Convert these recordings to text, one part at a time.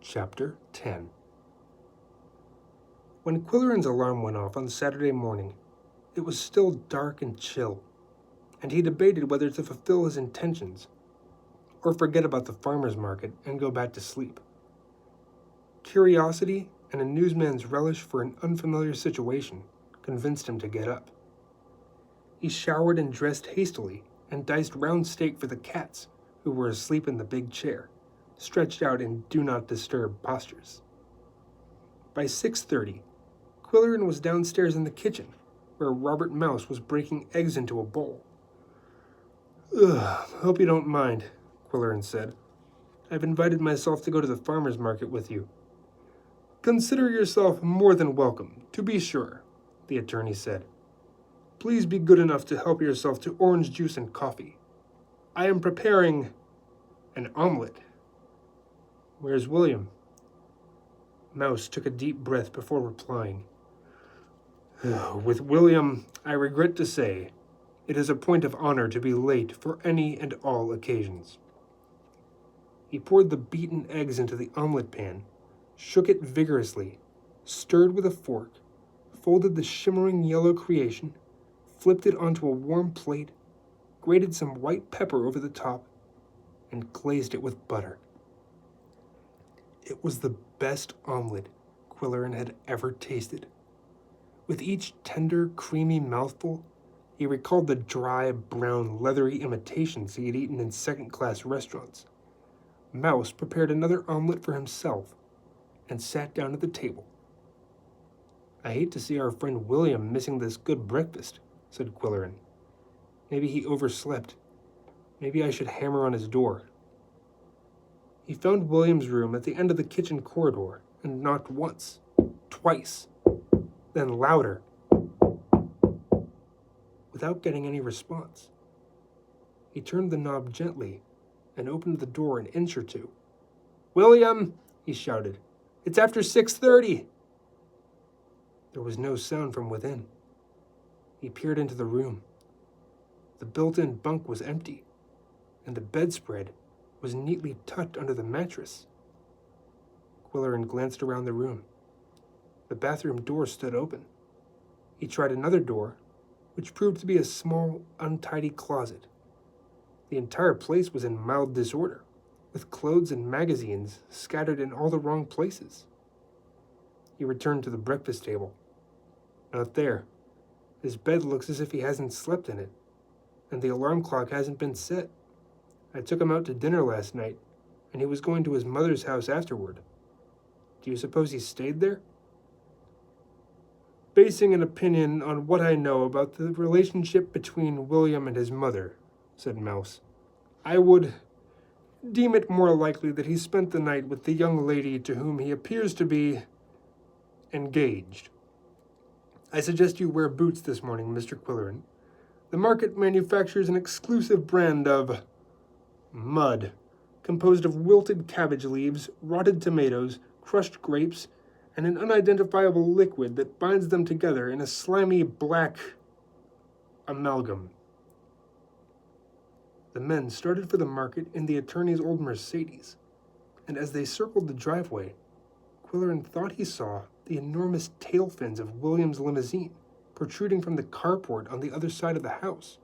Chapter 10. When Quillerin's alarm went off on Saturday morning, it was still dark and chill, and he debated whether to fulfill his intentions or forget about the farmer's market and go back to sleep. Curiosity and a newsman's relish for an unfamiliar situation convinced him to get up. He showered and dressed hastily and diced round steak for the cats who were asleep in the big chair, stretched out in do-not-disturb postures. By 6:30, Quillerin was downstairs in the kitchen, where Robert Mouse was breaking eggs into a bowl. Hope you don't mind," Quillerin said. "I've invited myself to go to the farmer's market with you." "Consider yourself more than welcome, to be sure," the attorney said. "Please be good enough to help yourself to orange juice and coffee. I am preparing an omelet." "Where's William?" Mouse took a deep breath before replying. "With William, I regret to say, it is a point of honor to be late for any and all occasions." He poured the beaten eggs into the omelet pan, shook it vigorously, stirred with a fork, folded the shimmering yellow creation, flipped it onto a warm plate, grated some white pepper over the top, and glazed it with butter. It was the best omelet Quillerin had ever tasted. With each tender, creamy mouthful, he recalled the dry, brown, leathery imitations he had eaten in second-class restaurants. Mouse prepared another omelet for himself and sat down at the table. "I hate to see our friend William missing this good breakfast," said Quillerin. "Maybe he overslept. Maybe I should hammer on his door." He found William's room at the end of the kitchen corridor and knocked once, twice, then louder, without getting any response. He turned the knob gently and opened the door an inch or two. "William!" he shouted. "It's after 6:30. There was no sound from within. He peered into the room. The built-in bunk was empty, and the bedspread was neatly tucked under the mattress. Quillerin glanced around the room. The bathroom door stood open. He tried another door, which proved to be a small, untidy closet. The entire place was in mild disorder, with clothes and magazines scattered in all the wrong places. He returned to the breakfast table. Not there. His bed looks as if he hasn't slept in it, and the alarm clock hasn't been set. I took him out to dinner last night, and he was going to his mother's house afterward. Do you suppose he stayed there?" "Basing an opinion on what I know about the relationship between William and his mother," said Mouse, "I would deem it more likely that he spent the night with the young lady to whom he appears to be engaged. I suggest you wear boots this morning, Mr. Quillerin. The market manufactures an exclusive brand of mud, composed of wilted cabbage leaves, rotted tomatoes, crushed grapes, and an unidentifiable liquid that binds them together in a slimy black amalgam." The men started for the market in the attorney's old Mercedes, and as they circled the driveway, Quillerin thought he saw the enormous tail fins of William's limousine protruding from the carport on the other side of the house.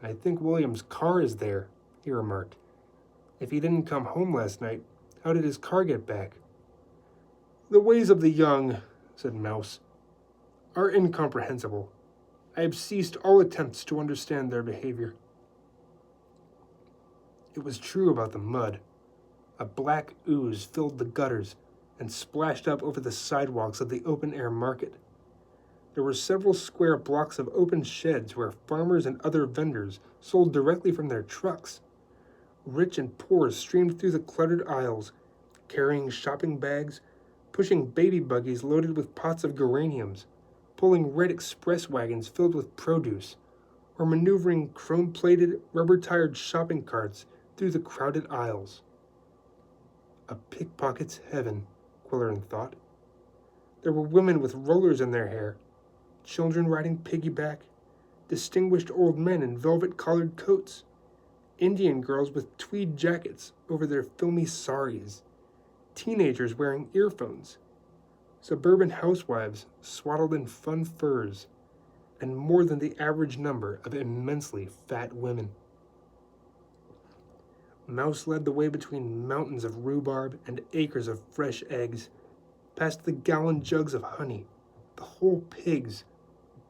"I think William's car is there," he remarked. "If he didn't come home last night, how did his car get back?" "The ways of the young," said Mouse, "are incomprehensible. I have ceased all attempts to understand their behavior." It was true about the mud. A black ooze filled the gutters and splashed up over the sidewalks of the open-air market. There were several square blocks of open sheds where farmers and other vendors sold directly from their trucks. Rich and poor streamed through the cluttered aisles, carrying shopping bags, pushing baby buggies loaded with pots of geraniums, pulling red express wagons filled with produce, or maneuvering chrome-plated, rubber-tired shopping carts through the crowded aisles. A pickpocket's heaven, Quillerin thought. There were women with rollers in their hair, children riding piggyback, distinguished old men in velvet-collared coats, Indian girls with tweed jackets over their filmy saris, teenagers wearing earphones, suburban housewives swaddled in fun furs, and more than the average number of immensely fat women. Mouse led the way between mountains of rhubarb and acres of fresh eggs, past the gallon jugs of honey, the whole pigs,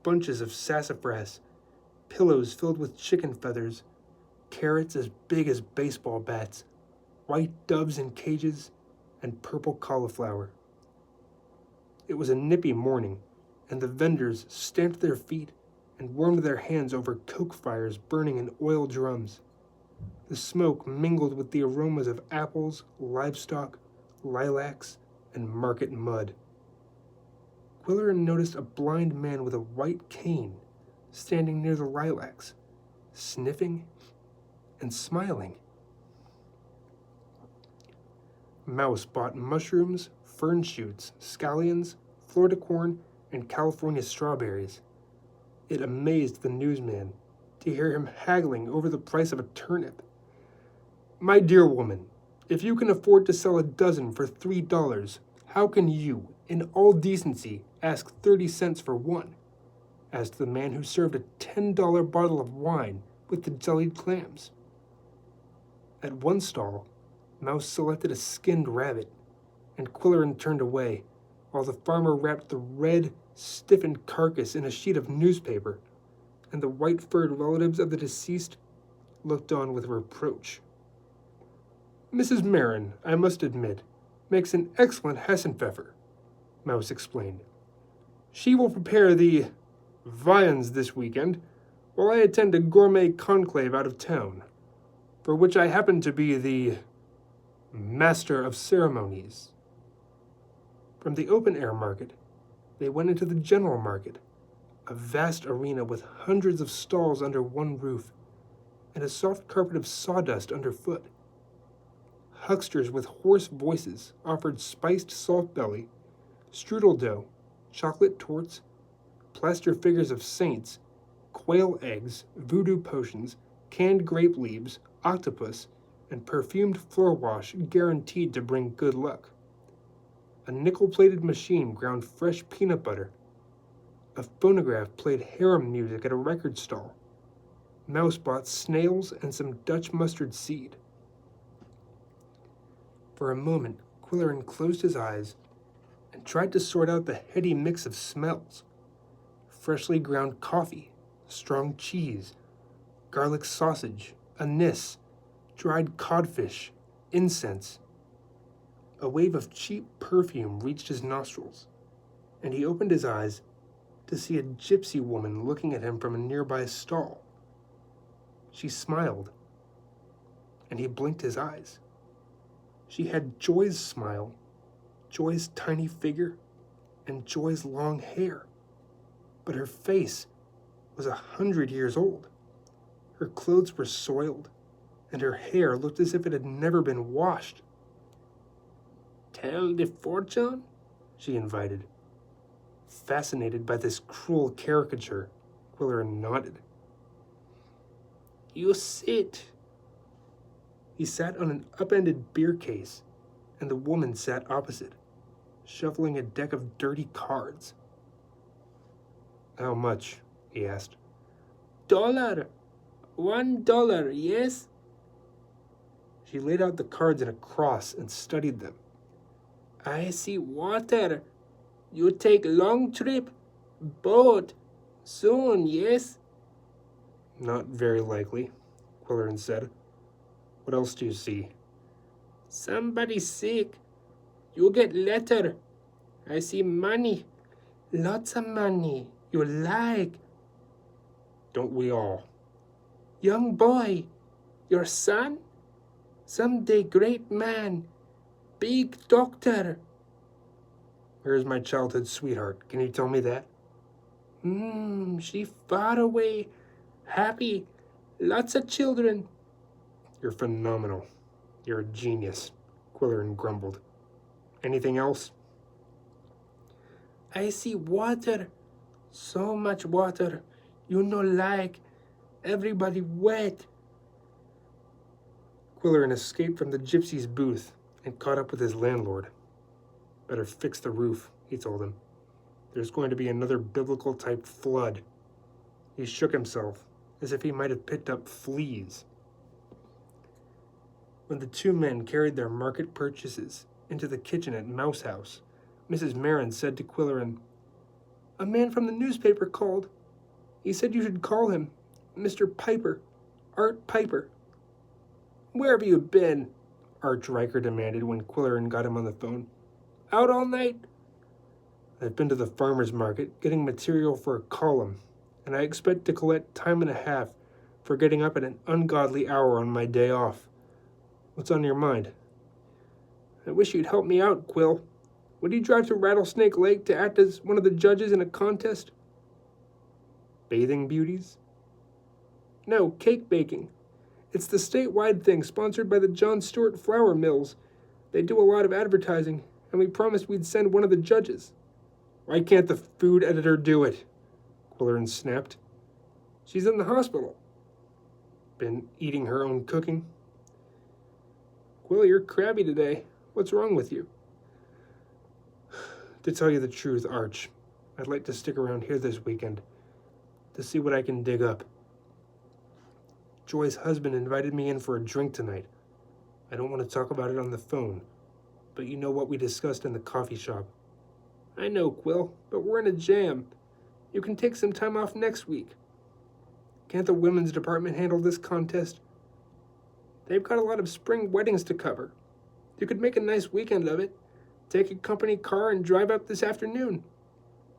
bunches of sassafras, pillows filled with chicken feathers, carrots as big as baseball bats, white doves in cages, and purple cauliflower. It was a nippy morning, and the vendors stamped their feet and warmed their hands over coke fires burning in oil drums. The smoke mingled with the aromas of apples, livestock, lilacs, and market mud. Quillerin noticed a blind man with a white cane standing near the lilacs, sniffing and smiling. Mouse bought mushrooms, fern shoots, scallions, Florida corn, and California strawberries. It amazed the newsman to hear him haggling over the price of a turnip. "My dear woman, if you can afford to sell a dozen for $3, how can you, in all decency, ask 30 cents for one?" asked the man who served a $10 bottle of wine with the jellied clams. At one stall, Mouse selected a skinned rabbit, and Quillerin turned away, while the farmer wrapped the red, stiffened carcass in a sheet of newspaper, and the white-furred relatives of the deceased looked on with reproach. "Mrs. Marin, I must admit, makes an excellent Hessenpfeffer," Mouse explained. "She will prepare the viands this weekend, while I attend a gourmet conclave out of town, for which I happen to be the master of ceremonies." From the open-air market, they went into the general market, a vast arena with hundreds of stalls under one roof, and a soft carpet of sawdust underfoot. Hucksters with hoarse voices offered spiced salt belly, strudel dough, chocolate torts, plaster figures of saints, quail eggs, voodoo potions, canned grape leaves, octopus, and perfumed floor wash guaranteed to bring good luck. A nickel-plated machine ground fresh peanut butter. A phonograph played harem music at a record stall. Mouse bought snails and some Dutch mustard seed. For a moment, Quillerin closed his eyes and tried to sort out the heady mix of smells. Freshly ground coffee, strong cheese, garlic sausage, anise, dried codfish, incense. A wave of cheap perfume reached his nostrils, and he opened his eyes to see a gypsy woman looking at him from a nearby stall. She smiled, and he blinked his eyes. She had Joy's smile, Joy's tiny figure, and Joy's long hair, but her face was 100 years old. Her clothes were soiled, and her hair looked as if it had never been washed. "Tell the fortune?" she invited. Fascinated by this cruel caricature, Quillerin nodded. "You sit." He sat on an upended beer case, and the woman sat opposite, shuffling a deck of dirty cards. "How much?" he asked. "Dollar. $1, yes?" She laid out the cards in a cross and studied them. "I see water. You take long trip. Boat. Soon, yes?" "Not very likely," Quillerin said. "What else do you see?" "Somebody sick. You get letter. I see money. Lots of money. You like." "Don't we all?" "Young boy. Your son? Someday great man. Big doctor." "Where's my childhood sweetheart? Can you tell me that?" She far away. Happy. Lots of children." "You're phenomenal. You're a genius," Quillerin grumbled. "Anything else?" "I see water. So much water. You know like. Everybody wet." Quillerin escaped from the gypsy's booth and caught up with his landlord. Better fix the roof, he told him. There's going to be another biblical-type flood. He shook himself, as if he might have picked up fleas. When the two men carried their market purchases into the kitchen at Mouse House, Mrs. Marin said to Quillerin, "A man from the newspaper called. He said you should call him, Mr. Piper, Art Piper." "Where have you been?" Arch Riker demanded when Quillerin got him on the phone. "Out all night?" "I've been to the farmer's market getting material for a column, and I expect to collect time and a half for getting up at an ungodly hour on my day off. What's on your mind?" "I wish you'd help me out, Quill. Would you drive to Rattlesnake Lake to act as one of the judges in a contest?" "Bathing beauties?" "No, cake baking. It's the statewide thing sponsored by the John Stewart Flour Mills. They do a lot of advertising, and we promised we'd send one of the judges." "Why can't the food editor do it?" Quillerin snapped. "She's in the hospital." "Been eating her own cooking?" "Quill, you're crabby today. What's wrong with you?" "To tell you the truth, Arch, I'd like to stick around here this weekend to see what I can dig up. Joy's husband invited me in for a drink tonight. I don't want to talk about it on the phone, but you know what we discussed in the coffee shop." "I know, Quill, but we're in a jam. You can take some time off next week." "Can't the women's department handle this contest?" "They've got a lot of spring weddings to cover. You could make a nice weekend of it. Take a company car and drive up this afternoon.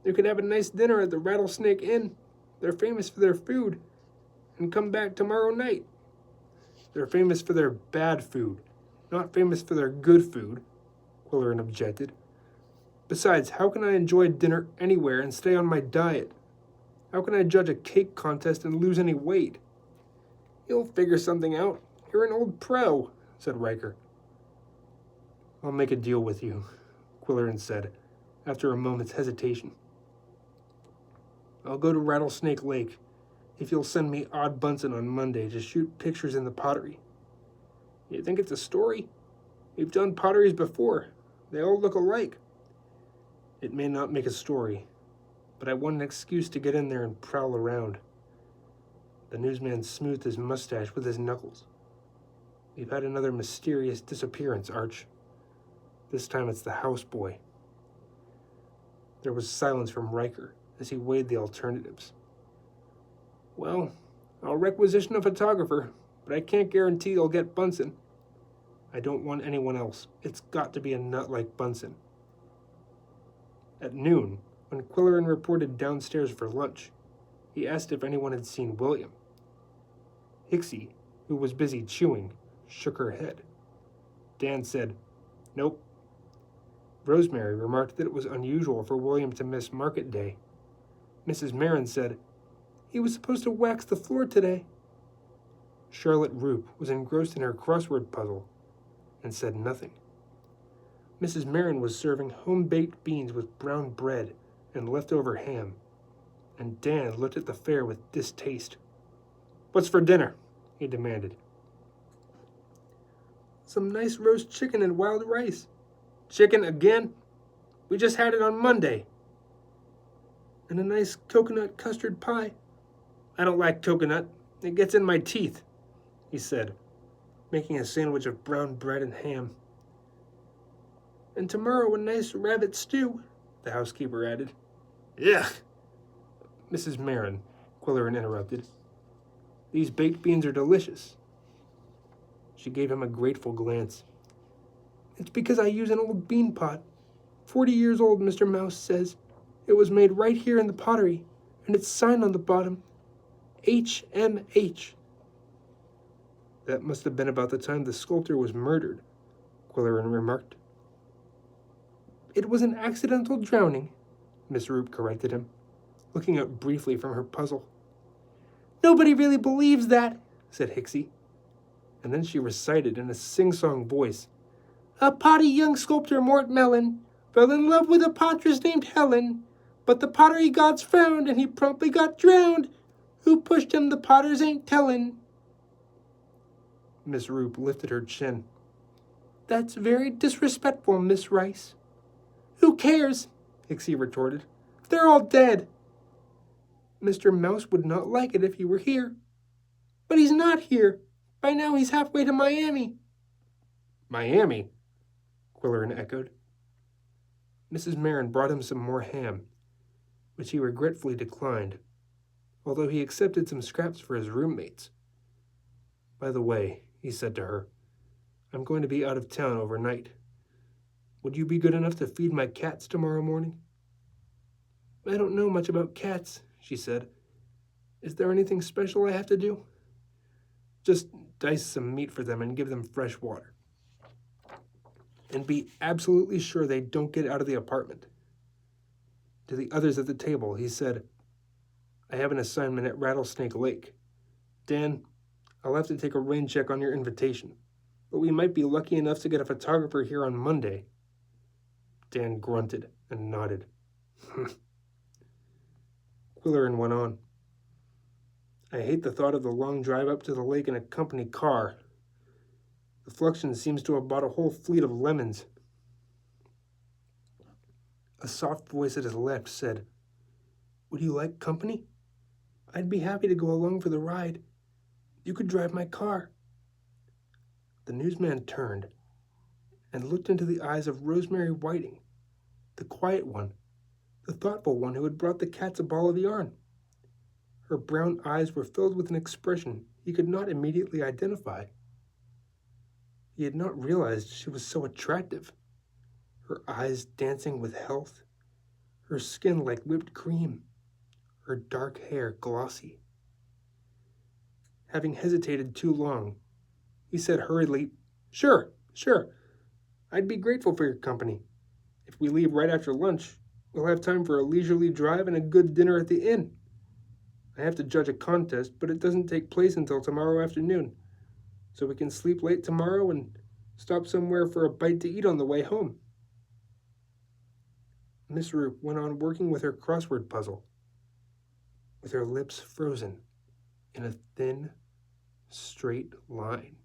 You could have a nice dinner at the Rattlesnake Inn. They're famous for their food. And come back tomorrow night." "They're famous for their bad food, not famous for their good food," Quillerin objected. "Besides, how can I enjoy dinner anywhere and stay on my diet? How can I judge a cake contest and lose any weight?" "You'll figure something out. You're an old pro," said Riker. "I'll make a deal with you," Quillerin said, after a moment's hesitation. "I'll go to Rattlesnake Lake if you'll send me Odd Bunsen on Monday to shoot pictures in the pottery." "You think it's a story? We've done potteries before. They all look alike." "It may not make a story, but I want an excuse to get in there and prowl around." The newsman smoothed his mustache with his knuckles. "We've had another mysterious disappearance, Arch. This time it's the houseboy." There was silence from Riker as he weighed the alternatives. "Well, I'll requisition a photographer, but I can't guarantee you'll get Bunsen." "I don't want anyone else. It's got to be a nut like Bunsen." At noon, when Quillerin reported downstairs for lunch, he asked if anyone had seen William. Hixie, who was busy chewing, shook her head. Dan said, "Nope." Rosemary remarked that it was unusual for William to miss market day. Mrs. Marin said, "He was supposed to wax the floor today." Charlotte Roop was engrossed in her crossword puzzle and said nothing. Mrs. Marin was serving home-baked beans with brown bread and leftover ham, and Dan looked at the fare with distaste. "What's for dinner?" he demanded. "Some nice roast chicken and wild rice." "Chicken again? We just had it on Monday." "And a nice coconut custard pie." "I don't like coconut. It gets in my teeth," he said, making a sandwich of brown bread and ham. "And tomorrow a nice rabbit stew," the housekeeper added. "Ugh!" "Mrs. Marin," Quillerin interrupted, "these baked beans are delicious." She gave him a grateful glance. "It's because I use an old bean pot. 40 years old, Mr. Mouse says. It was made right here in the pottery, and it's signed on the bottom. HMH. "That must have been about the time the sculptor was murdered," Quillerin remarked. "It was an accidental drowning," Miss Roop corrected him, looking up briefly from her puzzle. "Nobody really believes that," said Hixie. And then she recited in a sing-song voice, "A potty young sculptor, Mort Mellon, fell in love with a potress named Helen, but the pottery gods frowned and he promptly got drowned. Who pushed him the potters ain't tellin'." Miss Roop lifted her chin. That's very disrespectful, Miss Rice. Who cares? Pixie retorted. They're all dead. Mr. Mouse would not like it if he were here. But he's not here. By now he's halfway to Miami. Miami? Quillerin echoed. Mrs. Marin brought him some more ham, which he regretfully declined, although he accepted some scraps for his roommates. By the way, he said to her, I'm going to be out of town overnight. Would you be good enough to feed my cats tomorrow morning? I don't know much about cats, she said. Is there anything special I have to do? Just dice some meat for them and give them fresh water. And be absolutely sure they don't get out of the apartment. To the others at the table, he said, I have an assignment at Rattlesnake Lake. Dan, I'll have to take a rain check on your invitation, but we might be lucky enough to get a photographer here on Monday. Dan grunted and nodded. Quillerin went on. I hate the thought of the long drive up to the lake in a company car. The Fluxion seems to have bought a whole fleet of lemons. A soft voice at his left said, Would you like company? I'd be happy to go along for the ride. You could drive my car. The newsman turned and looked into the eyes of Rosemary Whiting, the quiet one, the thoughtful one who had brought the cats a ball of yarn. Her brown eyes were filled with an expression he could not immediately identify. He had not realized she was so attractive, her eyes dancing with health, her skin like whipped cream, her dark hair glossy. Having hesitated too long, he said hurriedly, Sure. I'd be grateful for your company. If we leave right after lunch, we'll have time for a leisurely drive and a good dinner at the inn. I have to judge a contest, but it doesn't take place until tomorrow afternoon, so we can sleep late tomorrow and stop somewhere for a bite to eat on the way home. Miss Roop went on working with her crossword puzzle, with her lips frozen in a thin, straight line.